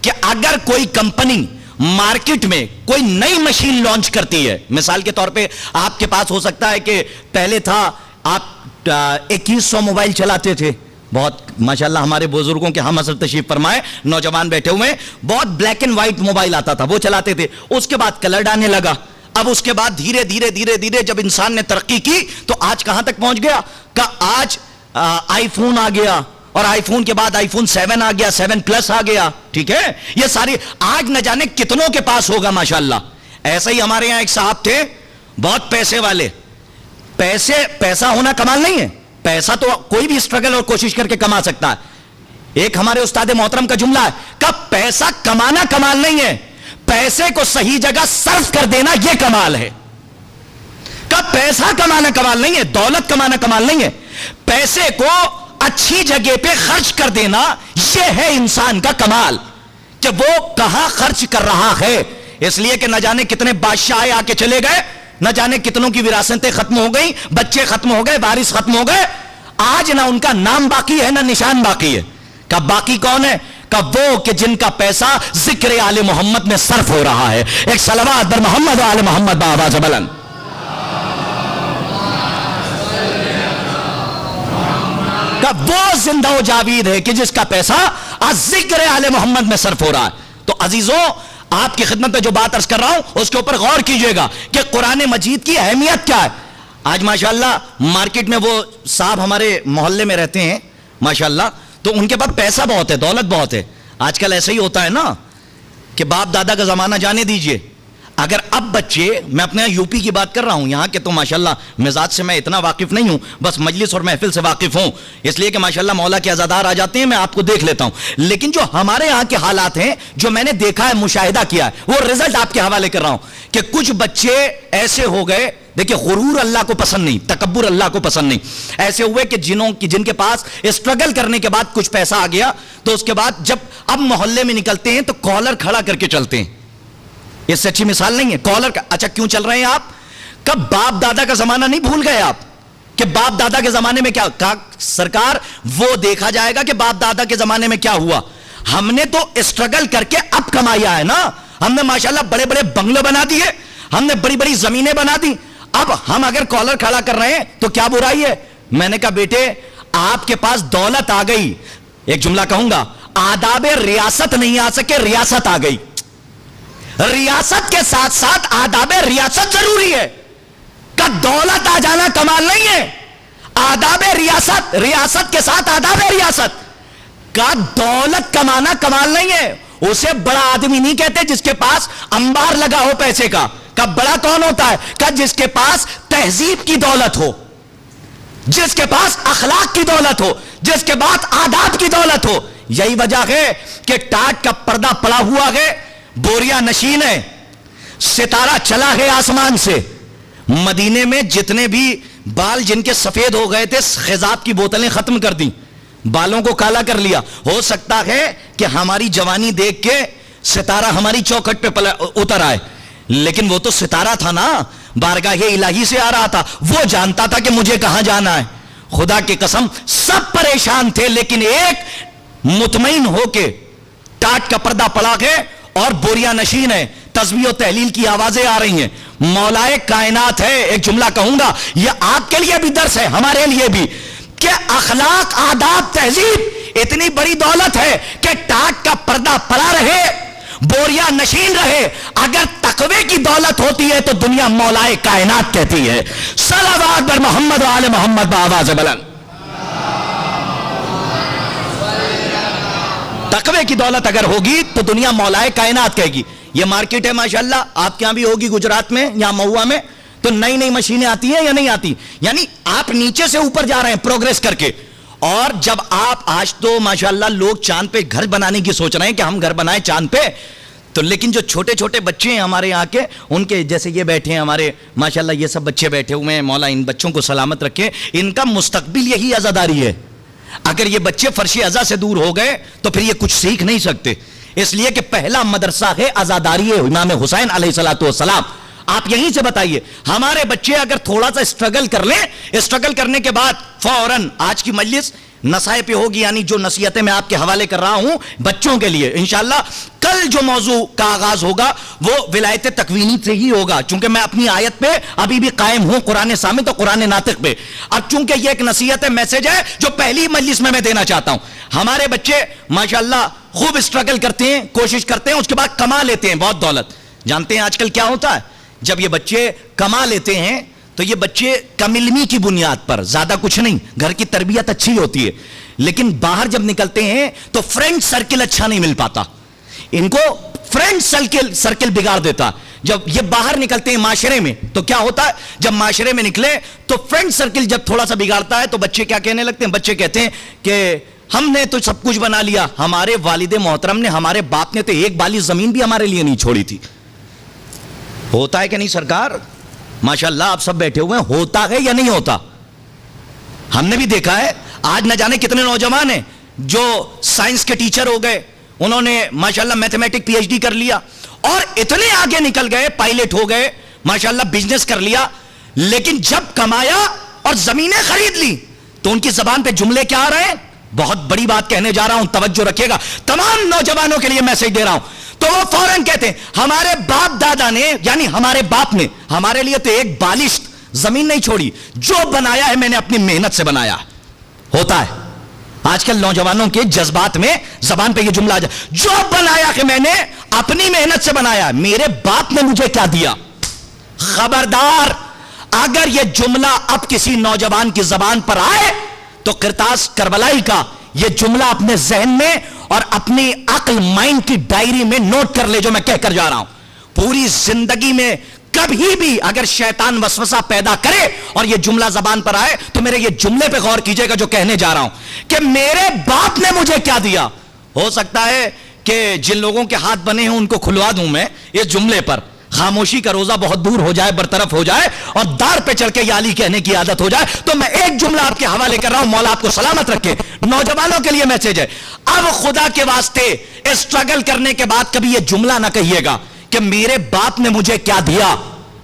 B: کہ اگر کوئی کمپنی مارکیٹ میں کوئی نئی مشین لانچ کرتی ہے، مثال کے طور پہ آپ کے پاس ہو سکتا ہے کہ پہلے تھا آپ 2100 موبائل چلاتے تھے، بہت ماشاءاللہ ہمارے بزرگوں کے ہم اثر تشریف فرمائے، نوجوان بیٹھے ہوئے، بہت بلیک اینڈ وائٹ موبائل آتا تھا، وہ چلاتے تھے، اس کے بعد کلر آنے لگا، اب اس کے بعد دھیرے دھیرے دھیرے دھیرے جب انسان نے ترقی کی تو آج کہاں تک پہنچ گیا کہ آج آئی فون آ گیا، اور آئی فون کے بعد آئی فون 7 آ گیا، 7 پلس آ گیا، ٹھیک ہے، یہ ساری آج نہ جانے کتنوں کے پاس ہوگا ماشاءاللہ۔ ایسا ہی ہمارے یہاں ایک صاحب تھے بہت پیسے والے، پیسہ ہونا کمال نہیں ہے، پیسہ تو کوئی بھی اسٹرگل اور کوشش کر کے کما سکتا ہے۔ ایک ہمارے استاد محترم کا جملہ ہے کہ پیسہ کمانا کمال نہیں ہے، پیسے کو صحیح جگہ صرف کر دینا یہ کمال ہے۔ کہ پیسہ کمانا کمال نہیں ہے، دولت کمانا کمال نہیں ہے، پیسے کو اچھی جگہ پہ خرچ کر دینا یہ ہے انسان کا کمال، کہ وہ کہاں خرچ کر رہا ہے۔ اس لیے کہ نہ جانے کتنے بادشاہ آئے آ کے چلے گئے، نہ جانے کتنوں کی وراثتیں ختم ہو گئی، بچے ختم ہو گئے، وارث ختم ہو گئے، آج نہ ان کا نام باقی ہے نہ نشان باقی ہے۔ کہ باقی کون ہے؟ کہ وہ کہ جن کا پیسہ ذکر آل محمد میں صرف ہو رہا ہے. ایک صلوات بر محمد و آل محمد بآواز بلند. کہ وہ زندہ و جاوید ہے کہ جس کا پیسہ ذکر آل محمد میں صرف ہو رہا ہے. تو عزیزوں, آپ کی خدمت میں جو بات عرض کر رہا ہوں اس کے اوپر غور کیجئے گا کہ قرآن مجید کی اہمیت کیا ہے. آج ماشاءاللہ مارکیٹ میں وہ صاحب ہمارے محلے میں رہتے ہیں ماشاءاللہ, تو ان کے پاس پیسہ بہت ہے, دولت بہت ہے. آج کل ایسا ہی ہوتا ہے نا کہ باپ دادا کا زمانہ جانے دیجئے, اگر اب بچے, میں اپنے یو پی کی بات کر رہا ہوں, یہاں کے تو ماشاءاللہ مزاج سے میں اتنا واقف نہیں ہوں, بس مجلس اور محفل سے واقف ہوں, اس لیے کہ ماشاءاللہ مولا کے عزادار آ جاتے ہیں, میں آپ کو دیکھ لیتا ہوں. لیکن جو ہمارے یہاں کے حالات ہیں, جو میں نے دیکھا ہے, مشاہدہ کیا ہے, وہ رزلٹ آپ کے حوالے کر رہا ہوں کہ کچھ بچے ایسے ہو گئے, دیکھیں غرور اللہ کو پسند نہیں, تکبر اللہ کو پسند نہیں, ایسے ہوئے کہ جن کے پاس اسٹرگل کرنے کے بعد کچھ پیسہ آ گیا, تو اس کے بعد جب اب محلے میں نکلتے ہیں تو کالر کھڑا کر کے چلتے ہیں. یہ سچی مثال نہیں ہے کالر کا. اچھا کیوں چل رہے ہیں آپ؟ کب باپ دادا کا زمانہ نہیں بھول گئے آپ کہ باپ دادا کے زمانے میں کیا کہا سرکار؟ وہ دیکھا جائے گا کہ باپ دادا کے زمانے میں کیا ہوا. ہم نے تو اسٹرگل کر کے اب کمایا ہے نا, ہم نے ماشاءاللہ بڑے بڑے بنگلے بنا دیے, ہم نے بڑی بڑی زمینیں بنا دی. اب ہم اگر کالر کھڑا کر رہے ہیں تو کیا برائی ہے؟ میں نے کہا بیٹے آپ کے پاس دولت آ گئی, ایک جملہ کہوں گا, آداب ریاست نہیں آ سکے, ریاست آ گئی. ریاست کے ساتھ ساتھ آداب ریاست ضروری ہے. کہ دولت آ جانا کمال نہیں ہے, آداب ریاست, ریاست کے ساتھ آداب ریاست. کا دولت کمانا کمال نہیں ہے. اسے بڑا آدمی نہیں کہتے جس کے پاس انبار لگا ہو پیسے کا. بڑا کون ہوتا ہے؟ کہ جس کے پاس تہذیب کی دولت ہو, جس کے پاس اخلاق کی دولت ہو, جس کے بعد آداب کی دولت ہو. یہی وجہ ہے کہ ٹاٹ کا پردہ پڑا ہوا ہے, بوریا نشین ہے, ستارہ چلا ہے آسمان سے. مدینے میں جتنے بھی بال جن کے سفید ہو گئے تھے, خضاب کی بوتلیں ختم کر دی, بالوں کو کالا کر لیا. ہو سکتا ہے کہ ہماری جوانی دیکھ کے ستارہ ہماری چوکھٹ پہ اتر آئے, لیکن وہ تو ستارہ تھا نا, بارگاہ الہی سے آ رہا تھا, وہ جانتا تھا کہ مجھے کہاں جانا ہے. خدا کی قسم سب پریشان تھے, لیکن ایک مطمئن ہو کے ٹاٹ کا پردہ پڑا ہے اور بوریا نشین ہے, تسبیح و تحلیل کی آوازیں آ رہی ہیں, مولائے کائنات ہے. ایک جملہ کہوں گا, یہ آپ کے لیے بھی درس ہے, ہمارے لیے بھی, کہ اخلاق, آداب, تہذیب اتنی بڑی دولت ہے کہ ٹاٹ کا پردہ پڑا رہے, بوریا نشین رہے. اگر تقوی کی دولت ہوتی ہے تو دنیا مولائے کائنات کہتی ہے. صلوات بر محمد و آل محمد بآواز بلند. تقوی کی دولت اگر ہوگی تو دنیا مولائے کائنات کہے گی. یہ مارکیٹ ہے ماشاءاللہ, آپ کے ہاں بھی ہوگی گجرات میں یا مہوا میں, تو نئی نئی مشینیں آتی ہیں یا نہیں آتی, یعنی آپ نیچے سے اوپر جا رہے ہیں پروگریس کر کے. اور جب آپ, آج تو ماشاءاللہ لوگ چاند پہ گھر بنانے کی سوچ رہے ہیں کہ ہم گھر بنائیں چاند پہ, تو لیکن جو چھوٹے چھوٹے بچے ہیں ہمارے یہاں کے, ان کے جیسے یہ بیٹھے ہیں ہمارے ماشاءاللہ, یہ سب بچے بیٹھے ہوئے ہیں, مولا ان بچوں کو سلامت رکھے, ان کا مستقبل یہی عزاداری ہے. اگر یہ بچے فرش عزا سے دور ہو گئے تو پھر یہ کچھ سیکھ نہیں سکتے, اس لیے کہ پہلا مدرسہ ہے عزاداری امام حسین علیہ الصلوۃ والسلام. آپ یہیں سے بتائیے, ہمارے بچے اگر تھوڑا سا اسٹرگل کر لیں, اسٹرگل کرنے کے بعد فوراً, آج کی مجلس نصائح پہ ہوگی, یعنی جو نصیحتیں میں آپ کے حوالے کر رہا ہوں بچوں کے لیے, انشاءاللہ کل جو موضوع کا آغاز ہوگا وہ ولایت تکوینی سے ہی ہوگا, چونکہ میں اپنی آیت پہ ابھی بھی قائم ہوں, قرآن صامت اور قرآن ناطق پہ. اب چونکہ یہ ایک نصیحت ہے, میسج ہے جو پہلی مجلس میں دینا چاہتا ہوں. ہمارے بچے ماشاءاللہ خوب اسٹرگل کرتے ہیں, کوشش کرتے ہیں, اس کے بعد کما لیتے ہیں بہت دولت. جانتے ہیں آج کل کیا ہوتا ہے, جب یہ بچے کما لیتے ہیں تو یہ بچے کم علمی کی بنیاد پر, زیادہ کچھ نہیں, گھر کی تربیت اچھی ہوتی ہے, لیکن باہر جب نکلتے ہیں تو فرینڈ سرکل اچھا نہیں مل پاتا, ان کو فرینڈ سرکل بگاڑ دیتا. جب یہ باہر نکلتے ہیں معاشرے میں تو کیا ہوتا ہے, جب معاشرے میں نکلے تو فرینڈ سرکل جب تھوڑا سا بگاڑتا ہے تو بچے کیا کہنے لگتے ہیں, بچے کہتے ہیں کہ ہم نے تو سب کچھ بنا لیا, ہمارے والد محترم نے, ہمارے باپ نے تو ایک بالی زمین بھی ہمارے لیے نہیں چھوڑی تھی. ہوتا ہے کہ نہیں سرکار؟ ماشاءاللہ آپ سب بیٹھے ہوئے ہیں, ہوتا ہے یا نہیں ہوتا؟ ہم نے بھی دیکھا ہے. آج نہ جانے کتنے نوجوان ہیں جو سائنس کے ٹیچر ہو گئے, انہوں نے ماشاءاللہ میتھمیٹک پی ایچ ڈی کر لیا اور اتنے آگے نکل گئے, پائلٹ ہو گئے, ماشاءاللہ بزنس کر لیا, لیکن جب کمایا اور زمینیں خرید لی تو ان کی زبان پہ جملے کیا آ رہے ہیں, بہت بڑی بات کہنے جا رہا ہوں, توجہ رکھیے گا, تمام نوجوانوں کے لیے میسج دے رہا ہوں. تو وہ فوراً کہتے ہیں ہمارے باپ دادا نے, یعنی ہمارے باپ نے ہمارے لیے تو ایک بالشت زمین نہیں چھوڑی, جو بنایا ہے میں نے اپنی محنت سے بنایا. ہوتا ہے آج کل نوجوانوں کے جذبات میں زبان پہ یہ جملہ آ جائے, جو بنایا کہ میں نے اپنی محنت سے بنایا, میرے باپ نے مجھے کیا دیا. خبردار, اگر یہ جملہ اب کسی نوجوان کی زبان پر آئے تو کرتاس کربلائی کا یہ جملہ اپنے ذہن میں اور اپنی عقل مائنڈ کی ڈائری میں نوٹ کر لے, جو میں کہہ کر جا رہا ہوں. پوری زندگی میں کبھی بھی اگر شیطان وسوسہ پیدا کرے اور یہ جملہ زبان پر آئے تو میرے یہ جملے پہ غور کیجئے گا جو کہنے جا رہا ہوں, کہ میرے باپ نے مجھے کیا دیا. ہو سکتا ہے کہ جن لوگوں کے ہاتھ بنے ہیں ان کو کھلوا دوں میں اس جملے پر, خاموشی کا روزہ بہت دور ہو جائے, برطرف ہو جائے اور دار پہ چڑھ کے یا علی کہنے کی عادت ہو جائے, تو میں ایک جملہ آپ کے حوالے کر رہا ہوں, مولا آپ کو سلامت رکھے. نوجوانوں کے لیے میسج ہے, اب خدا کے واسطے اسٹرگل کرنے کے بعد کبھی یہ جملہ نہ کہیے گا کہ میرے باپ نے مجھے کیا دیا.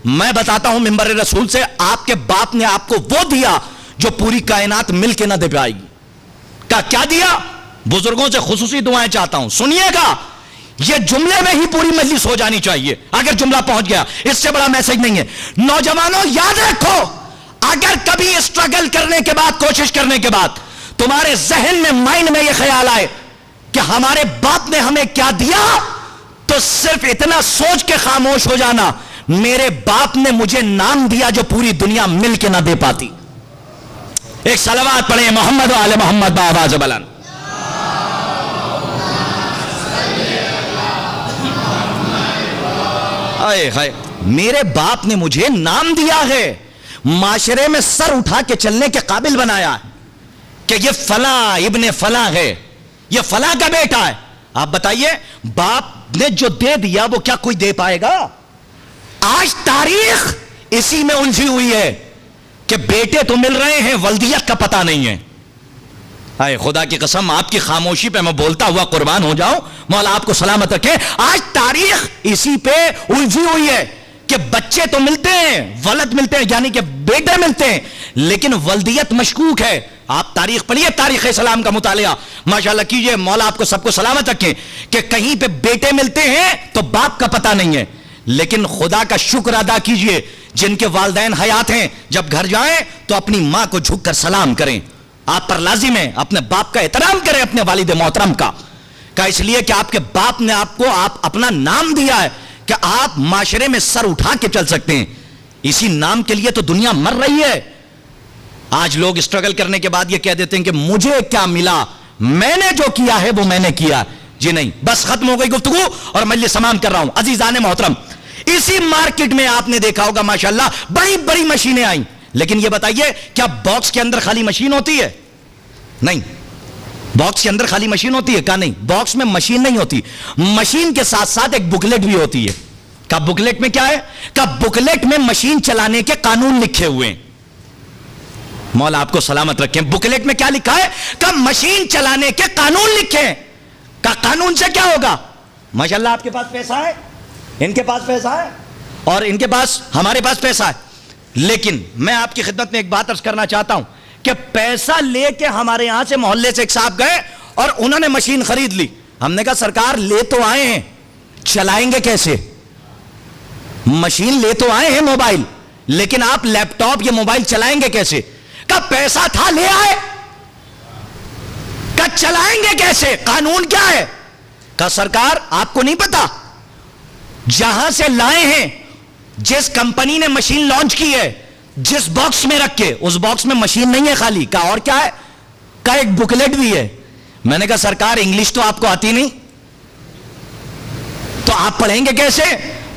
B: میں بتاتا ہوں منبر رسول سے, آپ کے باپ نے آپ کو وہ دیا جو پوری کائنات مل کے نہ دے پائے گی. کیا دیا؟ بزرگوں سے خصوصی دعائیں چاہتا ہوں, سنیے گا. یہ جملے میں ہی پوری مجلس ہو جانی چاہیے اگر جملہ پہنچ گیا, اس سے بڑا میسج نہیں ہے. نوجوانوں یاد رکھو, اگر کبھی اسٹرگل کرنے کے بعد, کوشش کرنے کے بعد تمہارے ذہن میں, مائنڈ میں یہ خیال آئے کہ ہمارے باپ نے ہمیں کیا دیا, تو صرف اتنا سوچ کے خاموش ہو جانا, میرے باپ نے مجھے نام دیا جو پوری دنیا مل کے نہ دے پاتی. ایک صلوات پڑھیں محمد و آل محمد بآواز بلند. میرے باپ نے مجھے نام دیا ہے, معاشرے میں سر اٹھا کے چلنے کے قابل بنایا کہ یہ فلاں ابن فلاں ہے, یہ فلاں کا بیٹا ہے. آپ بتائیے, باپ نے جو دے دیا وہ کیا کوئی دے پائے گا؟ آج تاریخ اسی میں الجھی ہوئی ہے کہ بیٹے تو مل رہے ہیں, ولدیت کا پتہ نہیں ہے. اے خدا کی قسم, آپ کی خاموشی پہ میں بولتا ہوا قربان ہو جاؤں, مولا آپ کو سلامت رکھے. آج تاریخ اسی پہ الجھی ہوئی ہے کہ بچے تو ملتے ہیں, ولد ملتے ہیں, یعنی کہ بیٹے ملتے ہیں, لیکن ولدیت مشکوک ہے. آپ تاریخ پڑھیے, تاریخ اسلام کا مطالعہ ماشاءاللہ کیجئے, مولا آپ کو سب کو سلامت رکھے, کہ کہیں پہ بیٹے ملتے ہیں تو باپ کا پتہ نہیں ہے. لیکن خدا کا شکر ادا کیجئے جن کے والدین حیات ہیں, جب گھر جائیں تو اپنی ماں کو جھک کر سلام کریں. آپ پر لازم ہے اپنے باپ کا احترام کریں, اپنے والد محترم کا اس لیے کہ آپ کے باپ نے آپ کو اپنا نام دیا ہے کہ آپ معاشرے میں سر اٹھا کے چل سکتے ہیں. اسی نام کے لیے تو دنیا مر رہی ہے. آج لوگ اسٹرگل کرنے کے بعد یہ کہہ دیتے ہیں کہ مجھے کیا ملا, میں نے جو کیا ہے وہ میں نے کیا. جی نہیں, بس ختم ہو گئی گفتگو اور مجلس تمام کر رہا ہوں. عزیزان محترم, اسی مارکیٹ میں آپ نے دیکھا ہوگا ماشاءاللہ بڑی بڑی مشینیں آئیں, لیکن یہ بتائیے کیا باکس کے اندر خالی مشین ہوتی ہے؟ نہیں. باکس کے اندر خالی مشین ہوتی ہے؟ کہا نہیں, باکس میں مشین نہیں ہوتی, مشین کے ساتھ ساتھ ایک بکلیٹ بھی ہوتی ہے. کہا بکلیٹ میں کیا ہے؟ کہا بکلیٹ میں مشین چلانے کے قانون لکھے ہوئے ہیں. مولا آپ کو سلامت رکھیں. بکلیٹ میں کیا لکھا ہے؟ کہا مشین چلانے کے قانون لکھے ہیں. کہا قانون سے کیا ہوگا؟ ماشاءاللہ آپ کے پاس پیسہ ہے, ان کے پاس پیسہ ہے, اور ان کے پاس, ہمارے پاس پیسہ ہے, لیکن میں آپ کی خدمت میں ایک بات عرض کرنا چاہتا ہوں کہ پیسہ لے کے ہمارے یہاں سے محلے سے ایک صاحب گئے اور انہوں نے مشین خرید لی. ہم نے کہا سرکار لے تو آئے ہیں, چلائیں گے کیسے؟ مشین لے تو آئے ہیں موبائل, لیکن آپ لیپ ٹاپ یا موبائل چلائیں گے کیسے؟ کہا پیسہ تھا لے آئے. کہا چلائیں گے کیسے, قانون کیا ہے؟ کہا سرکار آپ کو نہیں پتا, جہاں سے لائے ہیں, جس کمپنی نے مشین لانچ کی ہے, جس باکس میں رکھ کے, اس باکس میں مشین نہیں ہے خالی. کہا اور کیا ہے؟ کہا ایک بکلیٹ بھی ہے. میں نے کہا سرکار انگلش تو آپ کو آتی نہیں, تو آپ پڑھیں گے کیسے؟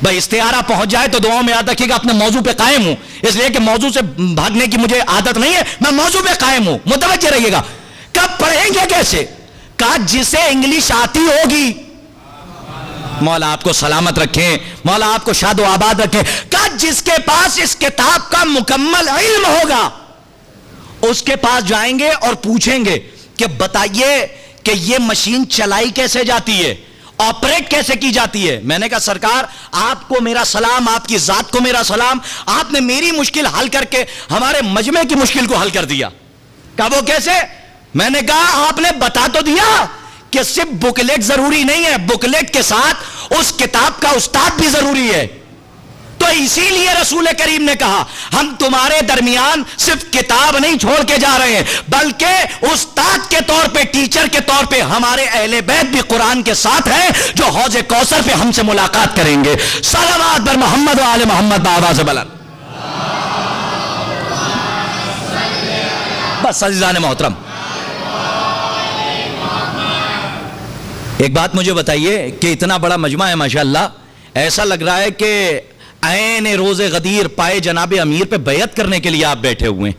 B: بھائی استعارہ پہنچ جائے تو دعاؤں میں یاد رکھیے گا اپنے موضوع پہ قائم ہوں, اس لیے کہ موضوع سے بھاگنے کی مجھے عادت نہیں ہے, میں موضوع پہ قائم ہوں, متوجہ رہیے گا. کب پڑھیں گے کیسے؟ کہا جسے انگلش آتی ہوگی. مولا آپ کو سلامت رکھیں, مولا آپ کو شاد و آباد رکھیں. کہا جس کے پاس اس کتاب کا مکمل علم ہوگا اس کے پاس جائیں گے اور پوچھیں گے کہ بتائیے کہ یہ مشین چلائی کیسے جاتی ہے, آپریٹ کیسے کی جاتی ہے. میں نے کہا سرکار آپ کو میرا سلام, آپ کی ذات کو میرا سلام, آپ نے میری مشکل حل کر کے ہمارے مجمع کی مشکل کو حل کر دیا. کہا وہ کیسے؟ میں نے کہا آپ نے بتا تو دیا کہ صرف بکلیٹ ضروری نہیں ہے, بکلیٹ کے ساتھ اس کتاب کا استاد بھی ضروری ہے. تو اسی لیے رسول کریم نے کہا ہم تمہارے درمیان صرف کتاب نہیں چھوڑ کے جا رہے ہیں, بلکہ استاد کے طور پہ, ٹیچر کے طور پہ ہمارے اہل بیت بھی قرآن کے ساتھ ہیں جو حوض کوثر پہ ہم سے ملاقات کریں گے. صلوات بر محمد و آل محمد بآواز بلند. بس عزیزان محترم, ایک بات مجھے بتائیے کہ اتنا بڑا مجمع ہے ماشاءاللہ, ایسا لگ رہا ہے کہ عین روز غدیر پائے جناب امیر پہ بیعت کرنے کے لیے آپ بیٹھے ہوئے ہیں.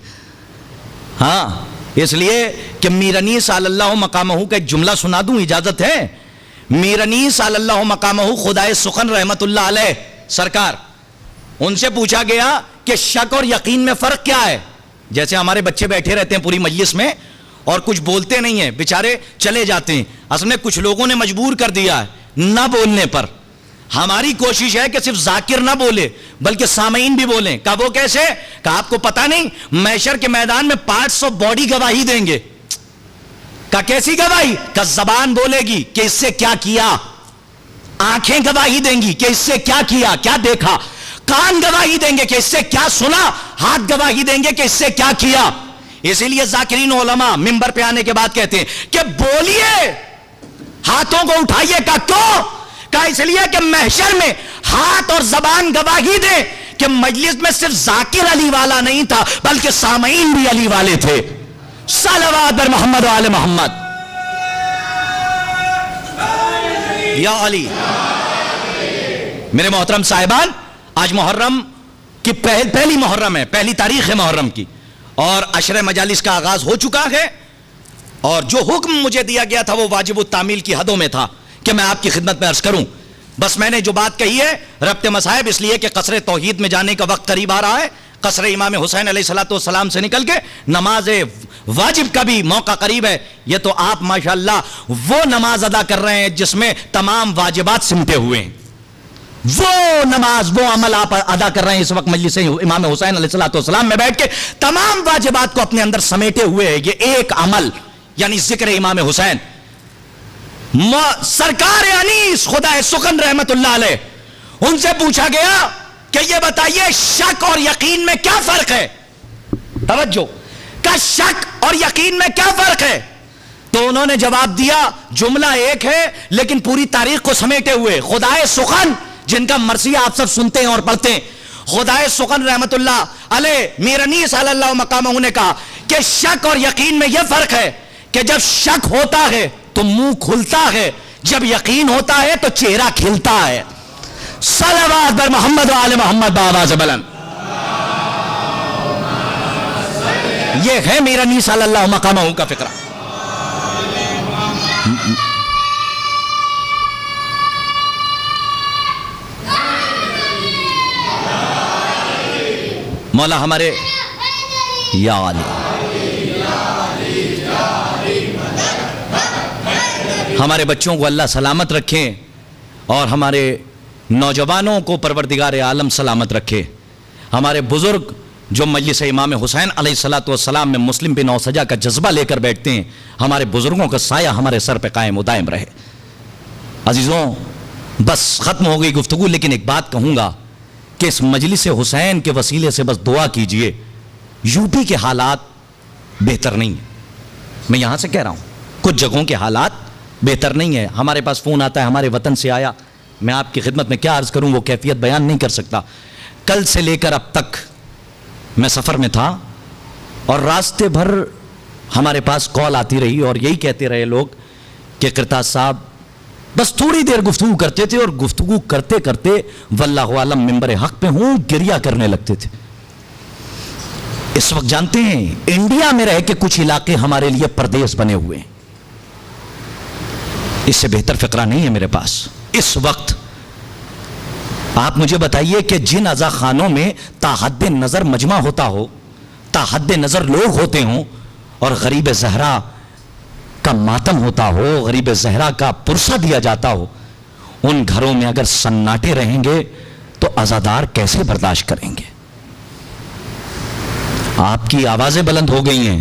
B: ہاں, اس لیے کہ میرنی صلی اللہ مقامہ کا ایک جملہ سنا دوں, اجازت ہے؟ میرنی صلی اللہ مقامہ خدائے سخن رحمت اللہ علیہ سرکار, ان سے پوچھا گیا کہ شک اور یقین میں فرق کیا ہے. جیسے ہمارے بچے بیٹھے رہتے ہیں پوری مجلس میں اور کچھ بولتے نہیں ہیں, بیچارے چلے جاتے ہیں. اصل میں کچھ لوگوں نے مجبور کر دیا ہے نہ بولنے پر. ہماری کوشش ہے کہ صرف ذاکر نہ بولے بلکہ سامعین بھی بولیں. کہا وہ کیسے؟ کہا آپ کو پتہ نہیں, محشر کے میدان میں پارٹس آف باڈی گواہی دیں گے. کہا کیسی گواہی؟ کہا زبان بولے گی کہ اس سے کیا کیا, آنکھیں گواہی دیں گی کہ اس سے کیا کیا, کیا دیکھا, کان گواہی دیں گے کہ اس سے کیا سنا, ہاتھ گواہی دیں گے کہ اس سے کیا کیا. اسی لیے ذاکرین علماء ممبر پہ آنے کے بعد کہتے ہیں کہ بولیے, ہاتھوں کو اٹھائیے. کا کیوں؟ کہا اس لیے کہ محشر میں ہاتھ اور زبان گواہی دے کہ مجلس میں صرف ذاکر علی والا نہیں تھا بلکہ سامعین بھی علی والے تھے. صلوات بر محمد و آل محمد. یا علی. میرے محترم صاحبان, آج محرم کی پہلی محرم ہے, پہلی تاریخ ہے محرم کی, اور عشر مجالس کا آغاز ہو چکا ہے. اور جو حکم مجھے دیا گیا تھا وہ واجب التعمیل کی حدوں میں تھا کہ میں آپ کی خدمت میں عرض کروں. بس میں نے جو بات کہی ہے ربط مصائب, اس لیے کہ قصر توحید میں جانے کا وقت قریب آ رہا ہے. قصر امام حسین علیہ السلام سے نکل کے نماز واجب کا بھی موقع قریب ہے. یہ تو آپ ماشاءاللہ وہ نماز ادا کر رہے ہیں جس میں تمام واجبات سمٹے ہوئے ہیں. وہ نماز, وہ عمل آپ ادا کر رہے ہیں اس وقت مجلس امام حسین علیہ السلام میں بیٹھ کے تمام واجبات کو اپنے اندر سمیٹے ہوئے ہیں. یہ ایک عمل یعنی ذکر امام حسین. سرکار انیس خدا سخن رحمت اللہ علیہ, ان سے پوچھا گیا کہ یہ بتائیے شک اور یقین میں کیا فرق ہے. توجہ, کہ شک اور یقین میں کیا فرق ہے؟ تو انہوں نے جواب دیا جملہ ایک ہے لیکن پوری تاریخ کو سمیٹے ہوئے. خدائے سخن جن کا مرثیہ آپ سب سنتے ہیں اور پڑھتے ہیں, خدائے سخن رحمت اللہ علیہ میرنی صلی اللہ مقامہ نے کہا کہ شک اور یقین میں یہ فرق ہے کہ جب شک ہوتا ہے تو منہ کھلتا ہے, جب یقین ہوتا ہے تو چہرہ کھلتا ہے. صلوات بر محمد و آل محمد بآواز بلند. یہ ہے میرنی صلی اللہ مقامہ کا فقرہ. مولا ہمارے یا علی, ہمارے بچوں کو اللہ سلامت رکھیں اور ہمارے نوجوانوں کو پروردگار عالم سلامت رکھے. ہمارے بزرگ جو مجلس امام حسین علیہ السلام میں مسلم بن اوسجا کا جذبہ لے کر بیٹھتے ہیں, ہمارے بزرگوں کا سایہ ہمارے سر پہ قائم و دائم رہے. عزیزوں, بس ختم ہو گئی گفتگو, لیکن ایک بات کہوں گا کہ اس مجلس حسین کے وسیلے سے بس دعا کیجئے. یو پی کے حالات بہتر نہیں ہیں, میں یہاں سے کہہ رہا ہوں, کچھ جگہوں کے حالات بہتر نہیں ہے. ہمارے پاس فون آتا ہے ہمارے وطن سے آیا, میں آپ کی خدمت میں کیا عرض کروں, وہ کیفیت بیان نہیں کر سکتا. کل سے لے کر اب تک میں سفر میں تھا اور راستے بھر ہمارے پاس کال آتی رہی اور یہی کہتے رہے لوگ کہ کرتاز صاحب بس تھوڑی دیر گفتگو کرتے تھے اور گفتگو کرتے کرتے واللہ عالم ممبر حق پہ ہوں گریہ کرنے لگتے تھے. اس وقت جانتے ہیں انڈیا میں رہ کے کچھ علاقے ہمارے لیے پردیس بنے ہوئے ہیں. اس سے بہتر فقرہ نہیں ہے میرے پاس اس وقت. آپ مجھے بتائیے کہ جن عزا خانوں میں تا حد نظر مجمع ہوتا ہو, تا حد نظر لوگ ہوتے ہوں اور غریب زہرا کا ماتم ہوتا ہو, غریب زہرا کا پرسہ دیا جاتا ہو, ان گھروں میں اگر سناٹے رہیں گے تو عزادار کیسے برداشت کریں گے؟ آپ کی آوازیں بلند ہو گئی ہیں,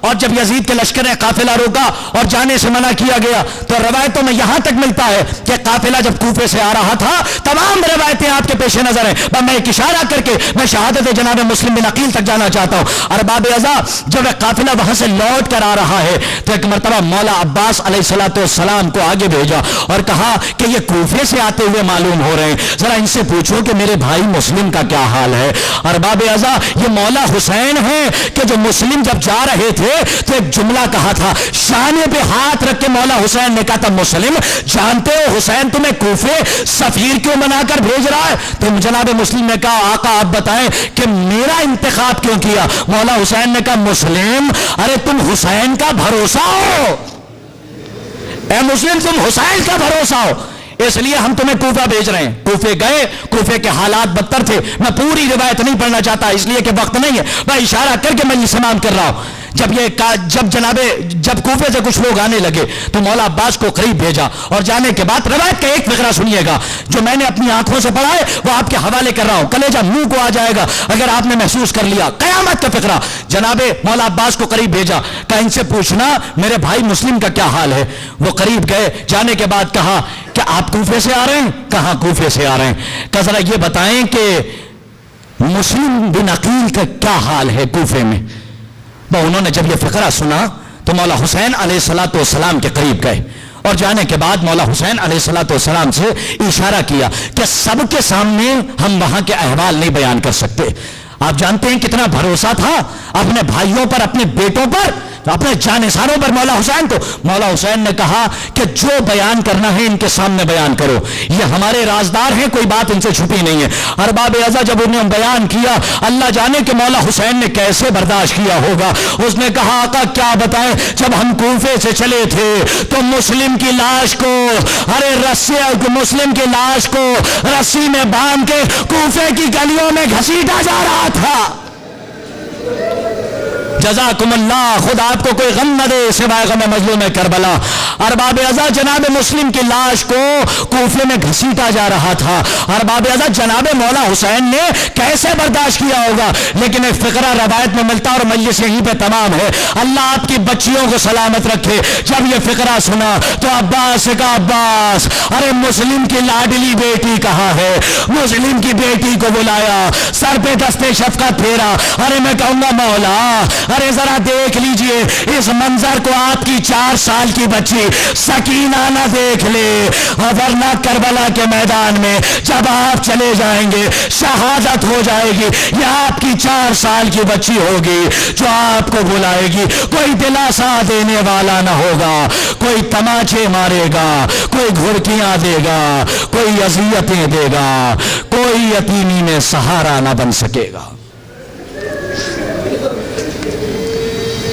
B: اور جب یزید کے لشکر نے قافلہ روکا اور جانے سے منع کیا گیا تو روایتوں میں یہاں تک ملتا ہے کہ قافلہ جب کوفے سے آ رہا تھا، تمام روایتیں آپ کے پیش نظر ہیں، میں ایک اشارہ کر کے میں شہادت جناب مسلم بن عقیل تک جانا چاہتا ہوں۔ ارباب اعضاء، جب ایک قافلہ وہاں سے لوٹ کر آ رہا ہے تو ایک مرتبہ مولا عباس علیہ السلام کو آگے بھیجا اور کہا کہ یہ کوفے سے آتے ہوئے معلوم ہو رہے ہیں، ذرا ان سے پوچھو کہ میرے بھائی مسلم کا کیا حال ہے۔ ارباب اعضاء، یہ مولا حسین ہیں کہ جو مسلم جب جا رہے تھے تو ایک جملہ کہا تھا، شانے پہ ہاتھ رکھ کے مولا حسین نے کہا تھا، مسلم جانتے ہو حسین تمہیں کوفے سفیر کیوں بنا کر بھیج رہا ہے؟ تو جناب مسلم نے کہا، آقا آپ بتائیں کہ میرا انتخاب کیوں کیا؟ مولا حسین نے کہا، مسلم ارے تم حسین کا بھروسہ ہو، اے مسلم تم حسین کا بھروسہ ہو، اس لیے ہم تمہیں کوفہ بھیج رہے ہیں۔ کوفے گئے، کوفے کے حالات بدتر تھے، میں پوری روایت نہیں پڑھنا چاہتا اس لیے کہ وقت نہیں ہے، میں اشارہ کر کے میں یہ سماعت کر رہا ہوں۔ جب کوفے سے کچھ لوگ آنے لگے تو مولا عباس کو قریب بھیجا اور جانے کے بعد روایت کا ایک فقرہ سنیے گا جو میں نے اپنی آنکھوں سے پڑھا ہے، وہ آپ کے حوالے کر رہا ہوں، کلیجہ منہ کو آ جائے گا اگر آپ نے محسوس کر لیا، قیامت کا فقرہ۔ جناب مولا عباس کو قریب بھیجا، کہا ان سے پوچھنا میرے بھائی مسلم کا کیا حال ہے۔ وہ قریب گئے، جانے کے بعد کہا کہ آپ کوفے سے آ رہے ہیں؟ کہاں کوفے سے آ رہے ہیں؟ کہ ذرا یہ بتائیں کہ مسلم بن عقیل کا کیا حال ہے کوفے میں؟ انہوں نے جب یہ فقرہ سنا تو مولا حسین علیہ السلام کے قریب گئے اور جانے کے بعد مولا حسین علیہ السلام سے اشارہ کیا کہ سب کے سامنے ہم وہاں کے احوال نہیں بیان کر سکتے۔ آپ جانتے ہیں کتنا بھروسہ تھا اپنے بھائیوں پر، اپنے بیٹوں پر، اپنے جانثاروں پر مولا حسین کو۔ مولا حسین نے کہا کہ جو بیان کرنا ہے ان کے سامنے بیان کرو، یہ ہمارے رازدار ہیں، کوئی بات ان سے چھپی نہیں ہے۔ ارباب اعضاء، جب انہوں نے بیان کیا، اللہ جانے کہ مولا حسین نے کیسے برداشت کیا ہوگا۔ اس نے کہا، آقا کیا بتائیں، جب ہم کوفے سے چلے تھے تو مسلم کی لاش کو مسلم کی لاش کو رسی میں باندھ کے کوفے کی گلیوں میں گھسیٹا جا رہا تھا۔ جزاکم اللہ، خدا آپ کو کوئی غم نہ دے سوائے غم مظلوم کربلا۔ ارباب اعضاء، جناب مسلم کی لاش کو کوفے میں گھسیٹا جا رہا تھا۔ ارباب اعضاء، جناب مولا حسین نے کیسے برداشت کیا ہوگا؟ لیکن ایک فقرہ روایت میں ملتا اور مجلس یہیں پہ تمام ہے، اللہ آپ کی بچیوں کو سلامت رکھے۔ جب یہ فقرہ سنا تو عباس سے کہا، عباس ارے مسلم کی لاڈلی بیٹی کہاں ہے؟ مسلم کی بیٹی کو بلایا، سر پہ دستے شفقت پھیرا، ارے میں کہوں گا مولا ارے ذرا دیکھ لیجئے اس منظر کو، آپ کی 4 سال کی بچی سکینہ نہ دیکھ لے، ورنہ کربلا کے میدان میں جب آپ چلے جائیں گے شہادت ہو جائے گی، یہ آپ کی 4 سال کی بچی ہوگی جو آپ کو بلائے گی۔ کوئی دلاسا دینے والا نہ ہوگا، کوئی تماچے مارے گا، کوئی گھڑکیاں دے گا، کوئی اذیتیں دے گا، کوئی یتیمی میں سہارا نہ بن سکے گا۔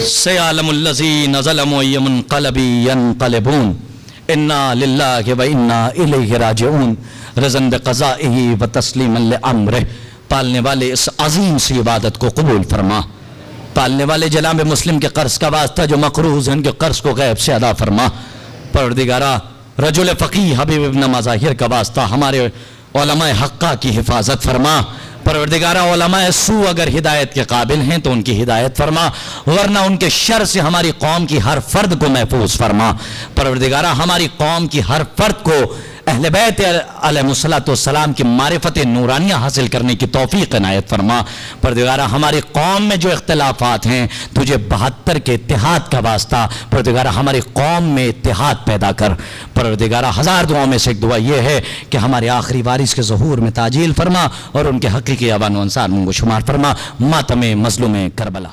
A: سیعلم الذین ظلموا ای منقلب ینقلبون انا للہ و انا الیہ راجعون رضا بقضائہ و تسلیما لامرہ۔ پالنے والے اس عظیم سی عبادت کو قبول فرما، پالنے والے جناب مسلم کے قرض کا واسطہ جو مقروض ہیں ان کے قرض کو غیب سے ادا فرما۔ پروردگارہ، رجل فقیہ حبیب ابن مظاہر کا واسطہ ہمارے علماء حقہ کی حفاظت فرما۔ پروردگارہ، علماء سو اگر ہدایت کے قابل ہیں تو ان کی ہدایت فرما، ورنہ ان کے شر سے ہماری قوم کی ہر فرد کو محفوظ فرما۔ پروردگارہ، ہماری قوم کی ہر فرد کو اہل بیت علیہ السلام کی معرفت نورانیہ حاصل کرنے کی توفیق عنایت فرما۔ پروردگارہ، ہماری قوم میں جو اختلافات ہیں تجھے 72 کے اتحاد کا واسطہ پروردگارہ ہماری قوم میں اتحاد پیدا کر۔ پروردگارہ، 1000 دعاؤں میں سے ایک دعا یہ ہے کہ ہمارے آخری وارث کے ظہور میں تعجیل فرما اور ان کے حقیقی اوان و انصار منگو شمار فرما۔ ماتم مظلوم کربلا۔